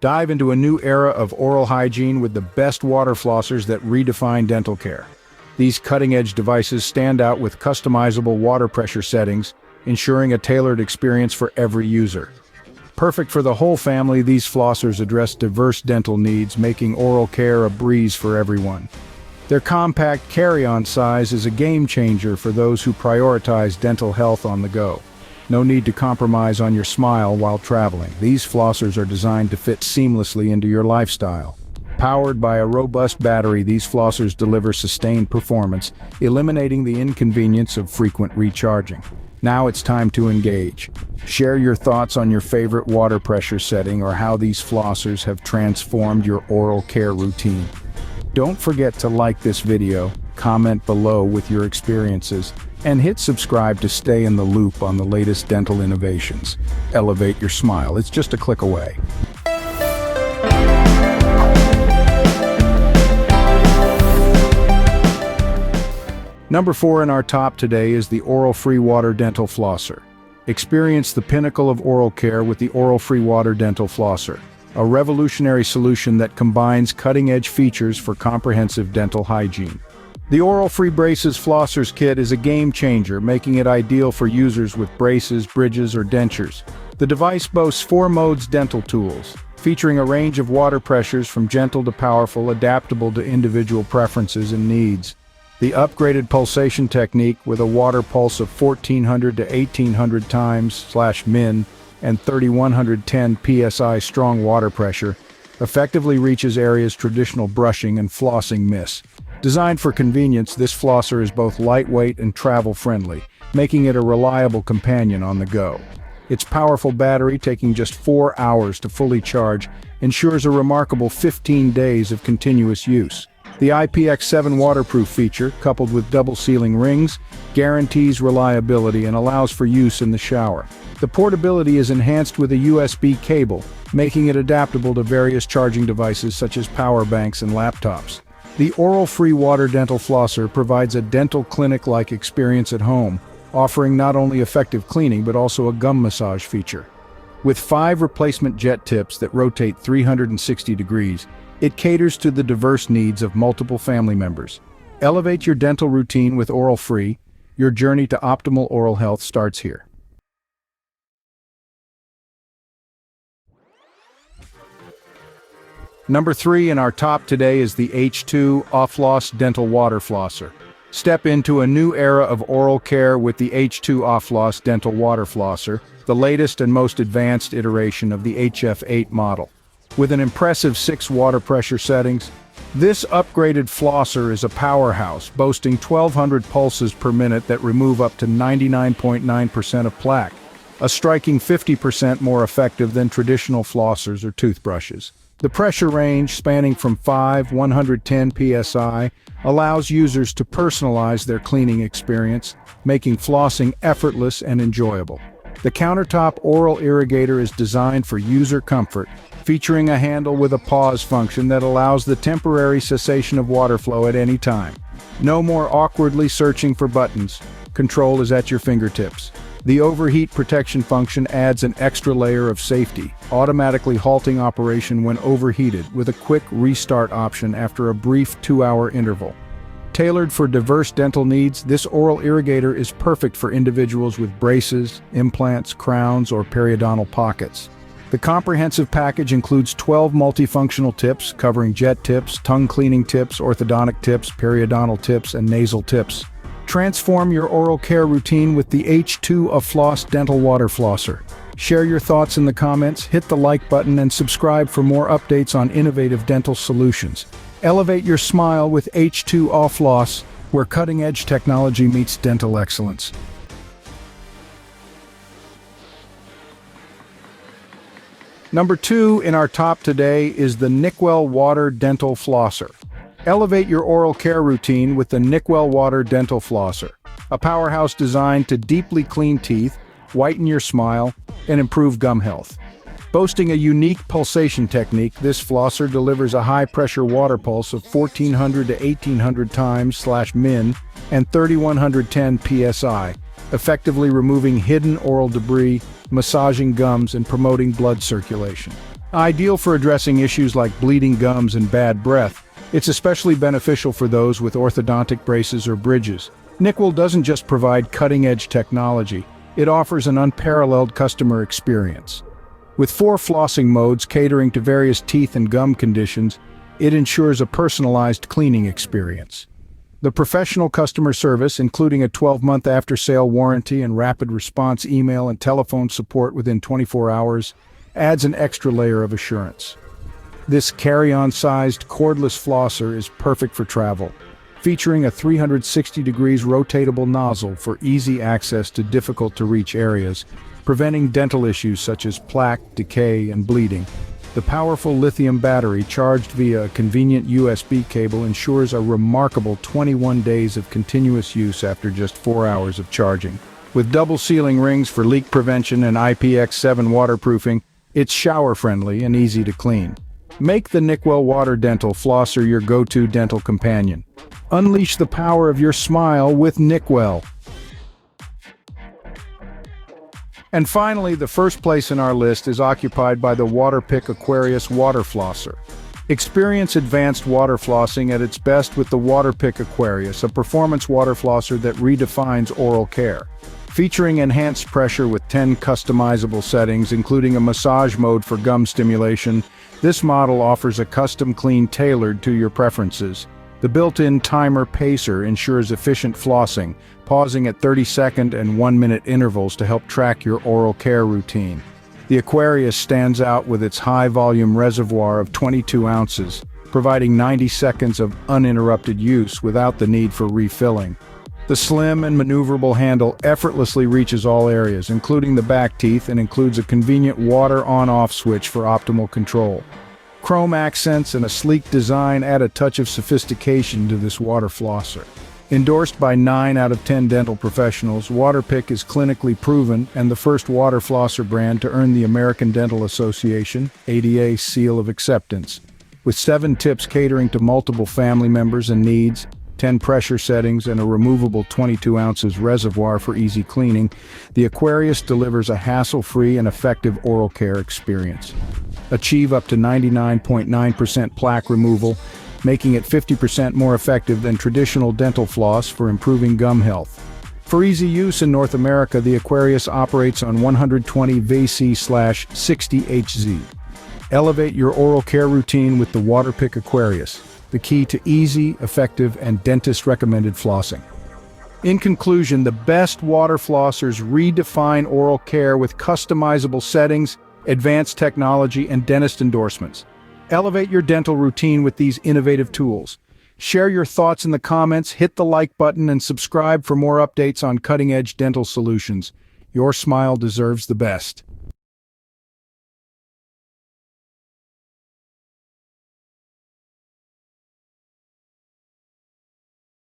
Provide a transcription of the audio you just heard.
Dive into a new era of oral hygiene with the best water flossers that redefine dental care. These cutting-edge devices stand out with customizable water pressure settings, ensuring a tailored experience for every user. Perfect for the whole family, these flossers address diverse dental needs, making oral care a breeze for everyone. Their compact carry-on size is a game-changer for those who prioritize dental health on the go. No need to compromise on your smile while traveling. These flossers are designed to fit seamlessly into your lifestyle. Powered by a robust battery, these flossers deliver sustained performance, eliminating the inconvenience of frequent recharging. Now it's time to engage. Share your thoughts on your favorite water pressure setting or how these flossers have transformed your oral care routine. Don't forget to like this video, comment below with your experiences, and hit subscribe to stay in the loop on the latest dental innovations. Elevate your smile, it's just a click away. Number 4 in our top today is the Oralfree Water Dental Flosser. Experience the pinnacle of oral care with the Oralfree Water Dental Flosser, a revolutionary solution that combines cutting-edge features for comprehensive dental hygiene. The Oralfree Braces Flossers Kit is a game-changer, making it ideal for users with braces, bridges, or dentures. The device boasts 4 modes dental tools, featuring a range of water pressures from gentle to powerful, adaptable to individual preferences and needs. The upgraded pulsation technique with a water pulse of 1400 to 1800 times/min and 3110 psi strong water pressure effectively reaches areas traditional brushing and flossing miss. Designed for convenience, this flosser is both lightweight and travel-friendly, making it a reliable companion on the go. Its powerful battery, taking just 4 hours to fully charge, ensures a remarkable 15 days of continuous use. The IPX7 waterproof feature, coupled with double sealing rings, guarantees reliability and allows for use in the shower. The portability is enhanced with a USB cable, making it adaptable to various charging devices such as power banks and laptops. The Oralfree Water Dental Flosser provides a dental clinic-like experience at home, offering not only effective cleaning but also a gum massage feature. With 5 replacement jet tips that rotate 360 degrees, it caters to the diverse needs of multiple family members. Elevate your dental routine with Oralfree. Your journey to optimal oral health starts here. Number 3 in our top today is the H2 Offloss Dental Water Flosser. Step into a new era of oral care with the H2 Offloss Dental Water Flosser, the latest and most advanced iteration of the HF8 model. With an impressive 6 water pressure settings, this upgraded flosser is a powerhouse, boasting 1200 pulses per minute that remove up to 99.9% of plaque, a striking 50% more effective than traditional flossers or toothbrushes. The pressure range, spanning from 110 psi, allows users to personalize their cleaning experience, making flossing effortless and enjoyable. The countertop oral irrigator is designed for user comfort, featuring a handle with a pause function that allows the temporary cessation of water flow at any time. No more awkwardly searching for buttons. Control is at your fingertips. The overheat protection function adds an extra layer of safety, automatically halting operation when overheated with a quick restart option after a brief 2-hour interval. Tailored for diverse dental needs, this oral irrigator is perfect for individuals with braces, implants, crowns, or periodontal pockets. The comprehensive package includes 12 multifunctional tips covering jet tips, tongue cleaning tips, orthodontic tips, periodontal tips, and nasal tips. Transform your oral care routine with the H2 Offloss Dental Water Flosser. Share your thoughts in the comments, hit the like button, and subscribe for more updates on innovative dental solutions. Elevate your smile with H2 Offloss, where cutting-edge technology meets dental excellence. Number 2 in our top today is the Nicwell Water Dental Flosser. Elevate your oral care routine with the Nicwell Water Dental Flosser, a powerhouse designed to deeply clean teeth, whiten your smile, and improve gum health. Boasting a unique pulsation technique, this flosser delivers a high-pressure water pulse of 1400 to 1800 times/min and 3110 psi, effectively removing hidden oral debris, massaging gums, and promoting blood circulation. Ideal for addressing issues like bleeding gums and bad breath, it's especially beneficial for those with orthodontic braces or bridges. Nicwell doesn't just provide cutting-edge technology, it offers an unparalleled customer experience. With 4 flossing modes catering to various teeth and gum conditions, it ensures a personalized cleaning experience. The professional customer service, including a 12-month after-sale warranty and rapid response email and telephone support within 24 hours, adds an extra layer of assurance. This carry-on-sized cordless flosser is perfect for travel, featuring a 360 degrees rotatable nozzle for easy access to difficult-to-reach areas, preventing dental issues such as plaque, decay, and bleeding. The powerful lithium battery charged via a convenient USB cable ensures a remarkable 21 days of continuous use after just 4 hours of charging. With double sealing rings for leak prevention and IPX7 waterproofing, it's shower-friendly and easy to clean. Make the Nicwell Water Dental Flosser your go-to dental companion. Unleash the power of your smile with Nicwell. And finally, the first place in our list is occupied by the Waterpik Aquarius Water Flosser. Experience advanced water flossing at its best with the Waterpik Aquarius, a performance water flosser that redefines oral care. Featuring enhanced pressure with 10 customizable settings, including a massage mode for gum stimulation, this model offers a custom clean tailored to your preferences. The built-in timer pacer ensures efficient flossing, pausing at 30-second and 1-minute intervals to help track your oral care routine. The Aquarius stands out with its high-volume reservoir of 22 ounces, providing 90 seconds of uninterrupted use without the need for refilling. The slim and maneuverable handle effortlessly reaches all areas, including the back teeth, and includes a convenient water on-off switch for optimal control. Chrome accents and a sleek design add a touch of sophistication to this water flosser. Endorsed by 9 out of 10 dental professionals, Waterpik is clinically proven and the first water flosser brand to earn the American Dental Association (ADA) seal of acceptance. With 7 tips catering to multiple family members and needs, 10 pressure settings, and a removable 22 ounces reservoir for easy cleaning, the Aquarius delivers a hassle-free and effective oral care experience. Achieve up to 99.9% plaque removal, making it 50% more effective than traditional dental floss for improving gum health. For easy use in North America, the Aquarius operates on 120 VC/60 Hz. Elevate your oral care routine with the Waterpik Aquarius, the key to easy, effective, and dentist-recommended flossing. In conclusion, the best water flossers redefine oral care with customizable settings, advanced technology, and dentist endorsements. Elevate your dental routine with these innovative tools. Share your thoughts in the comments, hit the like button, and subscribe for more updates on cutting-edge dental solutions. Your smile deserves the best.